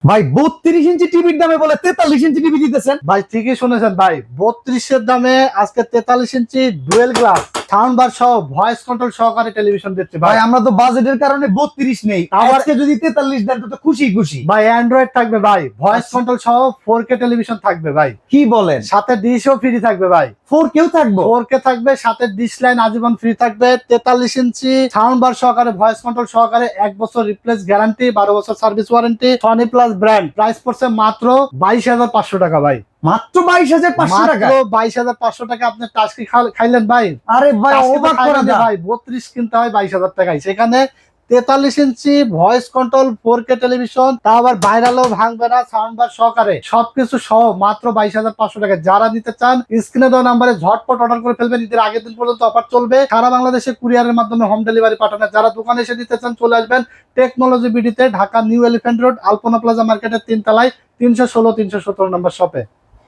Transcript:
ভাই 32 ইঞ্চি টিভির দামে বলে 43 ইঞ্চি টিভি দিতেছেন। ভাই ঠিকই শুনেছেন ভাই, 32-এর দামে আজকে 43 ইঞ্চি ডুয়েল গ্লাস সাউন্ড বার সহ ভয়েস কন্ট্রোল সহকারে টেলিভিশন দিচ্ছে ভাই ভাই। আমরা তো বাজেটের কারণে 32 নেই, আবার আজকে যদি 43 দেন তো খুশি খুশি। ভাই অ্যান্ড্রয়েড থাকবে ভাই, ভয়েস আচ্ছা। কন্ট্রোল সহ 4K টেলিভিশন থাকবে ভাই, কি বলেন, সাথে ডিশও ফ্রি থাকবে ভাই। 4K থাকবো? 4K থাকবে, সাথে ডিশ লাইন আজীবন ফ্রি থাকবে। 43 ইঞ্চি সাউন্ড বার সহকারে ভয়েস কন্ট্রোল সহকারে 1 বছর রিপ্লেস গ্যারান্টি, 12 বছর service warranty. Sony plus brand, price পড়ছে মাত্র 22,500 টাকা ভাই। মাত্র 22,500 টাকা? মাত্র 22,500 টাকা। আপনি টাস্কি খাইলেন ভাই? আরে ভাই টাস্কি তো অবাক খাইলেন করা না যায় ভাই, 32 কিনতে হয় 22,000 টাকায়, সেখানে 43 inch voice control 4K television, তা আবার ভাইরালও ভাঙবে না, সাউন্ড বার সহকারে সবকিছু সহ মাত্র 22,500 টাকা। যারা নিতে চান স্ক্রিনে দেওয়া নাম্বারে ঝটপট অর্ডার করে ফেলবেন, ঈদের আগের দিন পর্যন্ত অফার চলবে। সারা বাংলাদেশে কুরিয়ারের মাধ্যমে হোম ডেলিভারি পাঠানো। যারা দোকানে এসে নিতে চান চলে আসবেন টেকনোলজি বিডিতে, Dhaka new elephant road, Alpana plaza মার্কেটের 3 তলায় 316-317 নম্বর শপে।